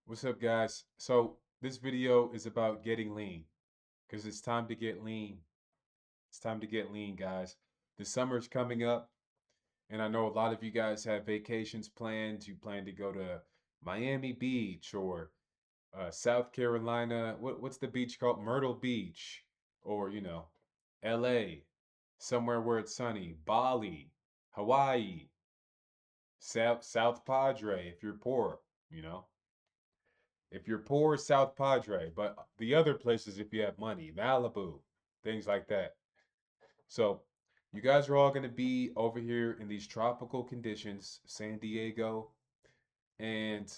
What's up, guys? So, this video is about getting lean because it's time to get lean. It's time to get lean, guys. The summer's coming up, and I know a lot of you guys have vacations planned. You plan to go to Miami Beach or South Carolina. What's the beach called? Myrtle Beach, or LA, somewhere where it's sunny. Bali, Hawaii, South Padre if you're poor, you know. If you're poor, South Padre, but the other places, if you have money, Malibu, things like that. So, you guys are all going to be over here in these tropical conditions, San Diego, and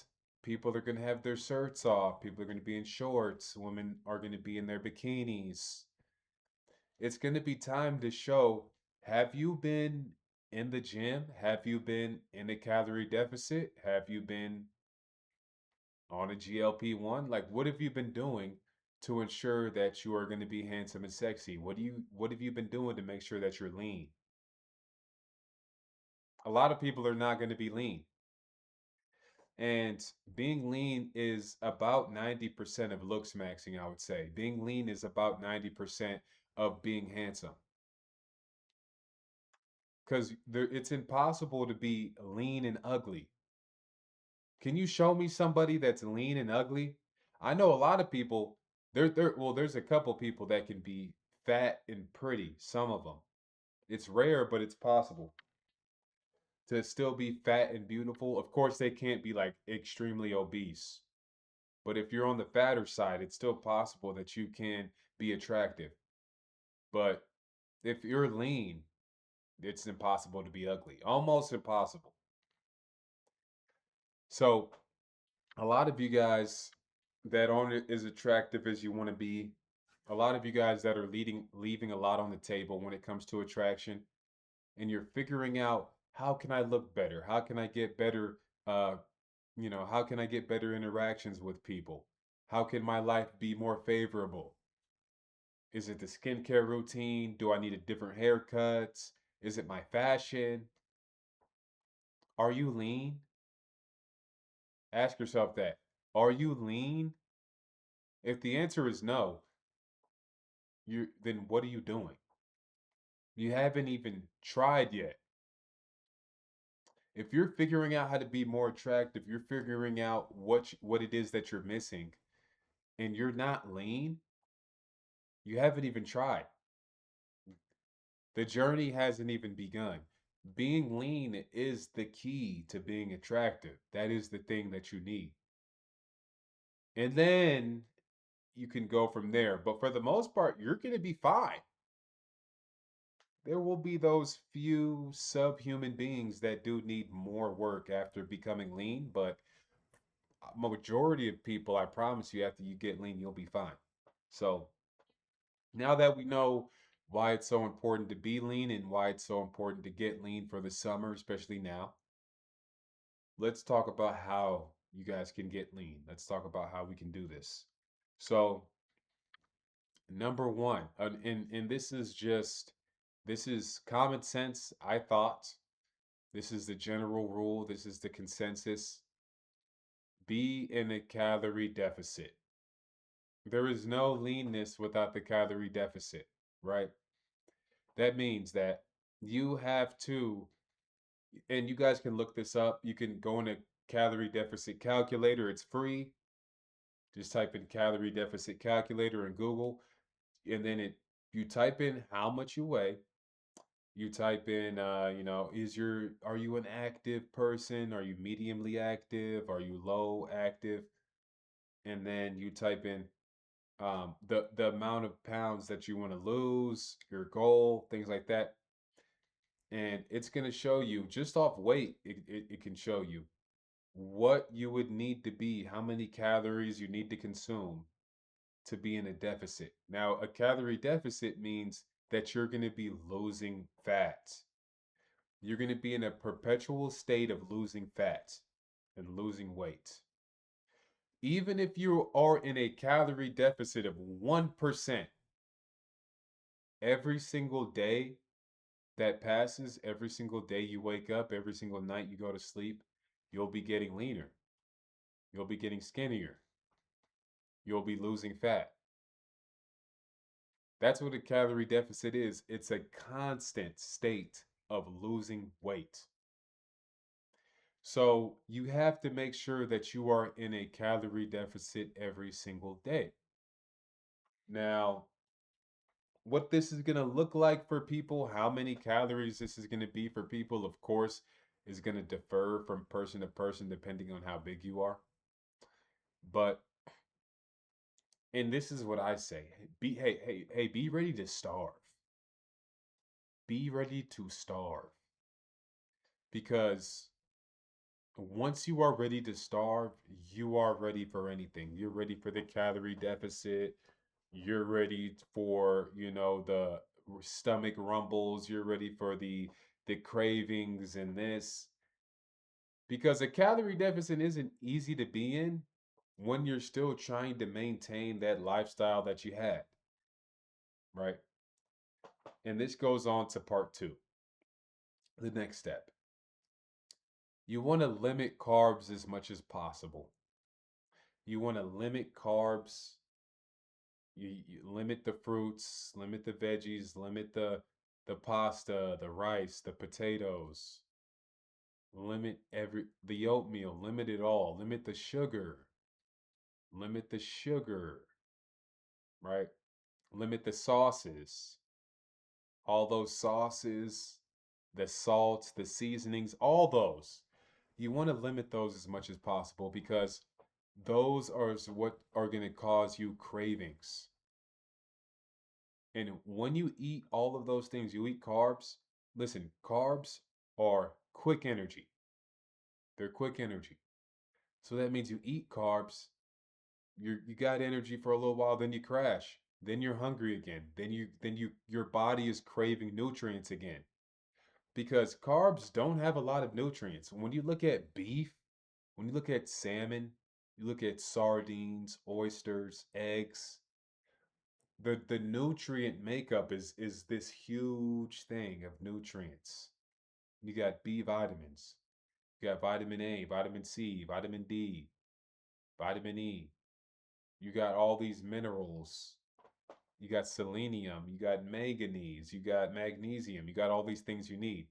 people are going to have their shirts off. People are going to be in shorts. Women are going to be in their bikinis. It's going to be time to show, have you been in the gym? Have you been in a calorie deficit? Have you been on a GLP-1? Like, what have you been doing to ensure that you are going to be handsome and sexy? What have you been doing to make sure that you're lean? A lot of people are not going to be lean. And being lean is about 90% of looks maxing, I would say. Being lean is about 90% of being handsome. Because it's impossible to be lean and ugly. Can you show me somebody that's lean and ugly? I know a lot of people. There's a couple people that can be fat and pretty. Some of them. It's rare, but it's possible to still be fat and beautiful. Of course, they can't be like extremely obese. But if you're on the fatter side, it's still possible that you can be attractive. But if you're lean, it's impossible to be ugly. Almost impossible. So a lot of you guys that aren't as attractive as you want to be, a lot of you guys that are leaving a lot on the table when it comes to attraction, and you're figuring out, how can I look better? How can I get better how can I get better interactions with people? How can my life be more favorable? Is it the skincare routine? Do I need a different haircut? Is it my fashion? Are you lean? Ask yourself that. Are you lean? If the answer is no, you then what are you doing? You haven't even tried yet. If you're figuring out how to be more attractive, you're figuring out what it is that you're missing, and you're not lean, you haven't even tried. The journey hasn't even begun. Being lean is the key to being attractive. That is the thing that you need. And then you can go from there. But for the most part, you're going to be fine. There will be those few subhuman beings that do need more work after becoming lean, but majority of people, I promise you, after you get lean, you'll be fine. So now that we know why it's so important to be lean and why it's so important to get lean for the summer, especially now, let's talk about how you guys can get lean. Let's talk about how we can do this. So, number one, and this is common sense, I thought. This is the general rule, this is the consensus. Be in a calorie deficit. There is no leanness without the calorie deficit, right? That means that you have to, and you guys can look this up. You can go in a calorie deficit calculator, it's free. Just type in calorie deficit calculator in Google, and then you type in how much you weigh. You type in, are you an active person? Are you mediumly active? Are you low active? And then you type in the amount of pounds that you want to lose, your goal, things like that. And it's going to show you just off weight, it can show you what you would need to be, how many calories you need to consume to be in a deficit. Now, a calorie deficit means that you're going to be losing fat. You're going to be in a perpetual state of losing fat and losing weight. Even if you are in a calorie deficit of 1%, every single day that passes, every single day you wake up, every single night you go to sleep, you'll be getting leaner. You'll be getting skinnier. You'll be losing fat. That's what a calorie deficit is. It's a constant state of losing weight. So you have to make sure that you are in a calorie deficit every single day. Now, what this is going to look like for people, how many calories this is going to be for people, of course, is going to differ from person to person depending on how big you are. But, and this is what I say, be ready to starve. Be ready to starve. Because once you are ready to starve, you are ready for anything. You're ready for the calorie deficit. You're ready for, the stomach rumbles. You're ready for the cravings and this. Because a calorie deficit isn't easy to be in when you're still trying to maintain that lifestyle that you had, right? And this goes on to part two, the next step. You want to limit carbs as much as possible. You want to limit carbs. You limit the fruits, limit the veggies, limit the pasta, the rice, the potatoes. Limit the oatmeal, limit it all. Limit the sugar. Limit the sugar, right? Limit the sauces. All those sauces, the salts, the seasonings, all those. You want to limit those as much as possible because those are what are going to cause you cravings. And when you eat all of those things, you eat carbs. Listen, carbs are quick energy. They're quick energy. So that means you eat carbs, you got energy for a little while, then you crash. Then you're hungry again. Then your body is craving nutrients again. Because carbs don't have a lot of nutrients. When you look at beef, when you look at salmon, you look at sardines, oysters, eggs, the nutrient makeup is this huge thing of nutrients. You got B vitamins, you got vitamin A, vitamin C, vitamin D, vitamin E. You got all these minerals. You got selenium, you got manganese, you got magnesium, you got all these things you need.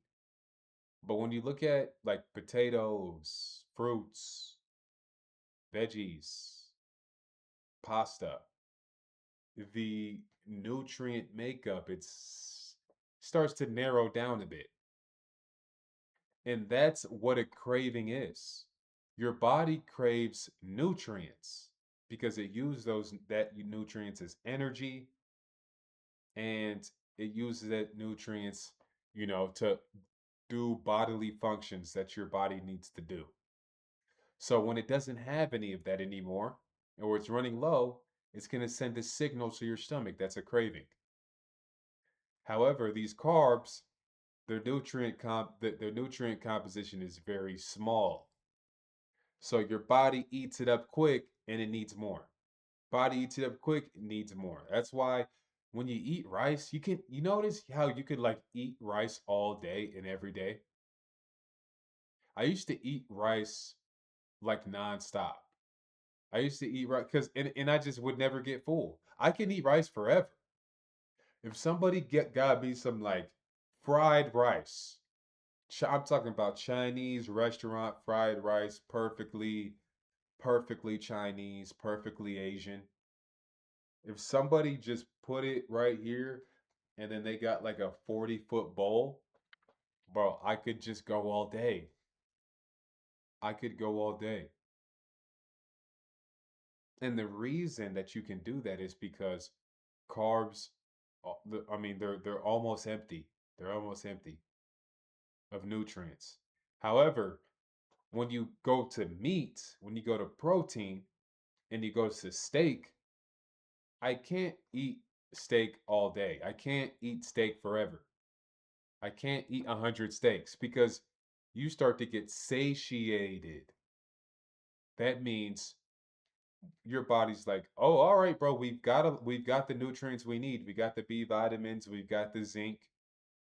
But when you look at like potatoes, fruits, veggies, pasta, the nutrient makeup it's starts to narrow down a bit. And that's what a craving is. Your body craves nutrients because it uses those that nutrients as energy, and it uses that nutrients, to do bodily functions that your body needs to do. So when it doesn't have any of that anymore, or it's running low, it's going to send a signal to your stomach that's a craving. However, these carbs, their nutrient composition is very small. So your body eats it up quick and it needs more. Body eats it up quick, it needs more. That's why when you eat rice, you notice how you could like eat rice all day and every day. I used to eat rice like nonstop. I used to eat rice because and I just would never get full. I can eat rice forever. If somebody got me some like fried rice, I'm talking about Chinese restaurant fried rice, perfectly Chinese, perfectly Asian. If somebody just put it right here and then they got like a 40-foot bowl, bro, I could just go all day. I could go all day. And the reason that you can do that is because carbs, I mean, they're almost empty. They're almost empty of nutrients. However, when you go to meat, when you go to protein, and you go to steak, I can't eat steak all day. I can't eat steak forever. I can't eat 100 steaks because you start to get satiated. That means your body's like, oh, all right, bro, we've got the nutrients we need. We got the B vitamins, we've got the zinc.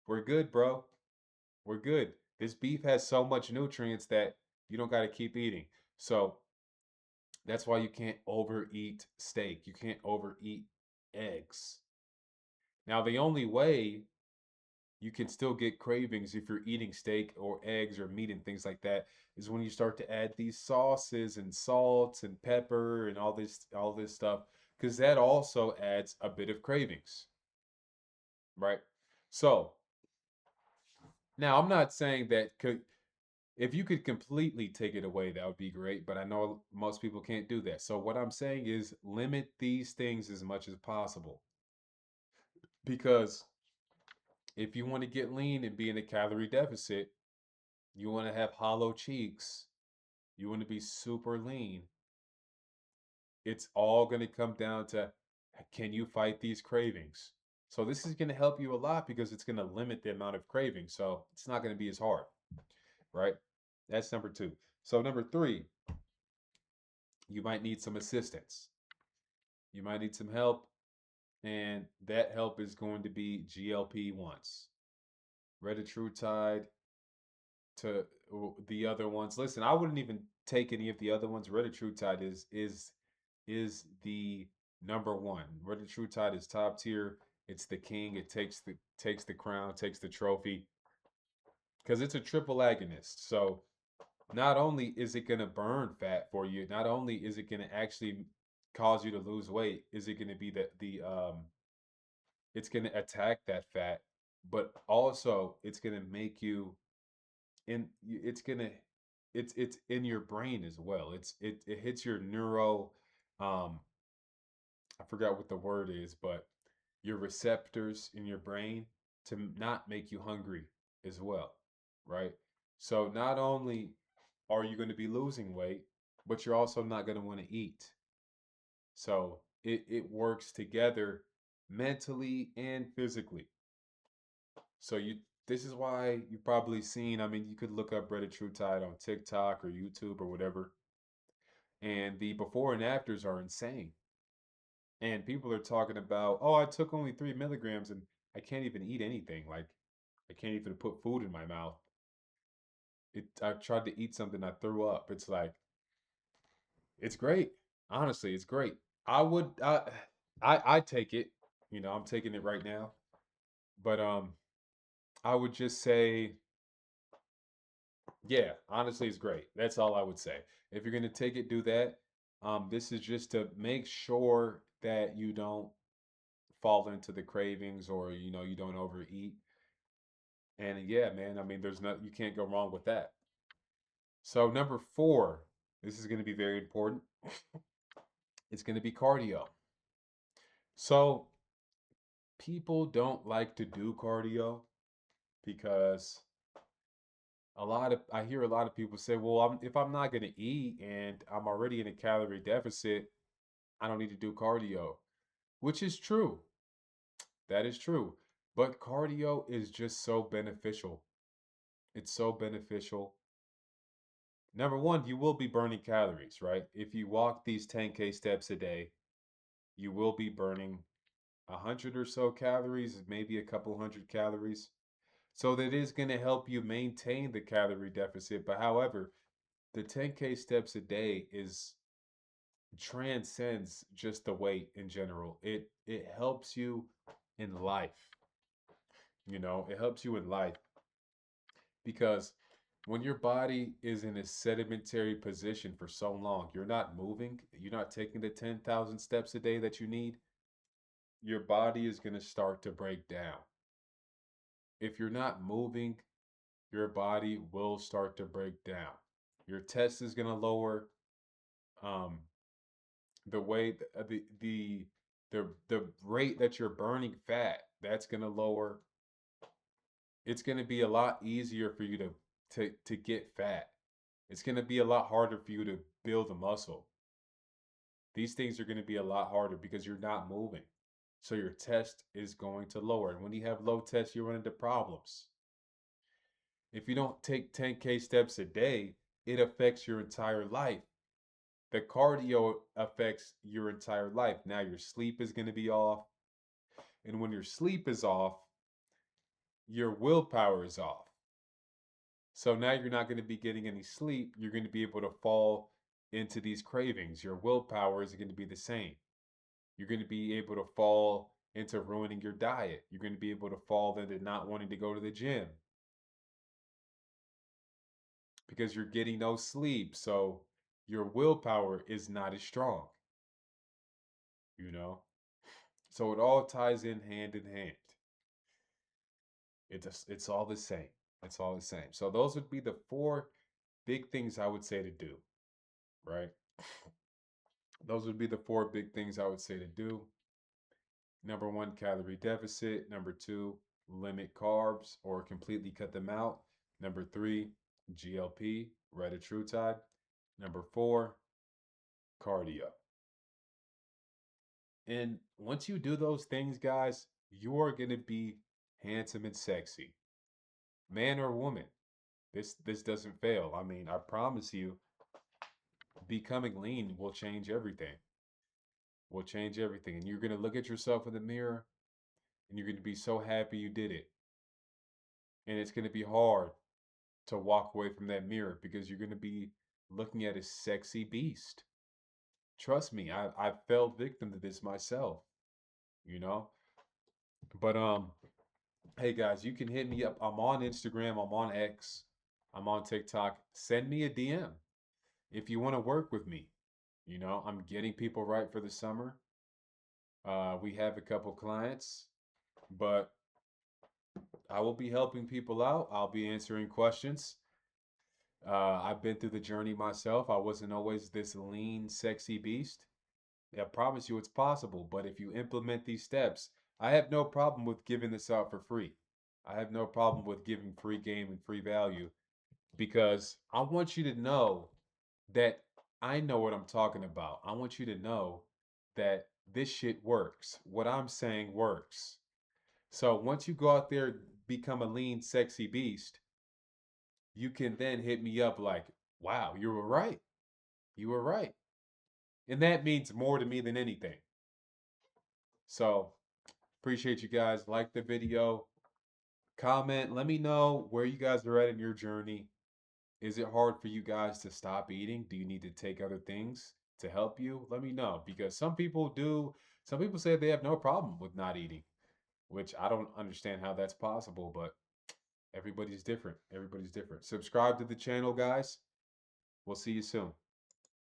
We're good, bro. We're good. This beef has so much nutrients that you don't got to keep eating. So That's why you can't overeat steak. You can't overeat eggs. Now, the only way you can still get cravings if you're eating steak or eggs or meat and things like that is when you start to add these sauces and salts and pepper and all this stuff, because that also adds a bit of cravings, right? So now I'm not saying that if you could completely take it away, that would be great, but I know most people can't do that. So what I'm saying is limit these things as much as possible, because if you want to get lean and be in a calorie deficit, you want to have hollow cheeks, you want to be super lean, it's all going to come down to, can you fight these cravings? So this is going to help you a lot because it's going to limit the amount of cravings. So it's not going to be as hard, right? That's number two. So number three, you might need some assistance. You might need some help, and that help is going to be GLP-1s, retatrutide, to the other ones. Listen, I wouldn't even take any of the other ones. Retatrutide is the number one. Retatrutide is top tier. It's the king. It takes the crown, takes the trophy because it's a triple agonist. So not only is it going to burn fat for you, not only is it going to actually cause you to lose weight, is it going to be the it's going to attack that fat, but also it's going to make you it's gonna it's in your brain as well. It hits your neuro I forgot what the word is, but your receptors in your brain to not make you hungry as well, right? So not only are you going to be losing weight, but you're also not going to want to eat. So it works together mentally and physically. So this is why you've probably seen, I mean, you could look up retatrutide on TikTok or YouTube or whatever, and the before and afters are insane. And people are talking about, oh, I took only 3 milligrams and I can't even eat anything. Like I can't even put food in my mouth. I tried to eat something, I threw up. It's like it's great. Honestly, it's great. I would I take it. I'm taking it right now. But I would just say, yeah, honestly, it's great. That's all I would say. If you're gonna take it, do that. This is just to make sure that you don't fall into the cravings or you don't overeat. And yeah, man, I mean, you can't go wrong with that. So number four, this is gonna be very important. It's gonna be cardio. So people don't like to do cardio because I hear a lot of people say, well, if I'm not gonna eat and I'm already in a calorie deficit, I don't need to do cardio, which is true. That is true. But cardio is just so beneficial. It's so beneficial. Number one, you will be burning calories, right? If you walk these 10K steps a day, you will be burning 100 or so calories, maybe a couple hundred calories. So that is going to help you maintain the calorie deficit. But however, the 10K steps a day is transcends just the weight in general. It helps you in life. It helps you in life because when your body is in a sedimentary position for so long, you're not moving, you're not taking the 10,000 steps a day that you need, your body is going to start to break down. If you're not moving, your body will start to break down. Your test is going to lower. Um, the way the rate that you're burning fat, that's going to lower. It's going to be a lot easier for you to get fat. It's going to be a lot harder for you to build a muscle. These things are going to be a lot harder because you're not moving. So your test is going to lower. And when you have low tests, you run into problems. If you don't take 10K steps a day, it affects your entire life. The cardio affects your entire life. Now your sleep is going to be off. And when your sleep is off, your willpower is off. So now you're not going to be getting any sleep. You're going to be able to fall into these cravings. Your willpower is going to be the same. You're going to be able to fall into ruining your diet. You're going to be able to fall into not wanting to go to the gym because you're getting no sleep. So your willpower is not as strong, you know? So it all ties in hand in hand. It's all the same. It's all the same. So those would be the four big things I would say to do, right? Those would be the four big things I would say to do. Number one, calorie deficit. Number two, limit carbs or completely cut them out. Number three, GLP, retatrutide. Number four, cardio. And once you do those things, guys, you're going to be handsome and sexy, man or woman. This doesn't fail. I mean, I promise you, becoming lean will change everything. Will change everything. And you're going to look at yourself in the mirror and you're going to be so happy you did it. And it's going to be hard to walk away from that mirror because you're going to be looking at a sexy beast. Trust me, I fell victim to this myself, you know? But hey guys, you can hit me up. I'm on Instagram, I'm on X, I'm on TikTok. Send me a DM if you want to work with me. You know, I'm getting people right for the summer. We have a couple clients, but I will be helping people out. I'll be answering questions. I've been through the journey myself. I wasn't always this lean, sexy beast. I promise you it's possible, but if you implement these steps, I have no problem with giving this out for free. I have no problem with giving free game and free value because I want you to know that I know what I'm talking about. I want you to know that this shit works. What I'm saying works. So once you go out there, become a lean, sexy beast, you can then hit me up like, wow, you were right. You were right. And that means more to me than anything. So appreciate you guys. Like the video, comment, let me know where you guys are at in your journey. Is it hard for you guys to stop eating? Do you need to take other things to help you? Let me know because some people do. Some people say they have no problem with not eating, which I don't understand how that's possible, but everybody's different. Everybody's different. Subscribe to the channel, guys. We'll see you soon.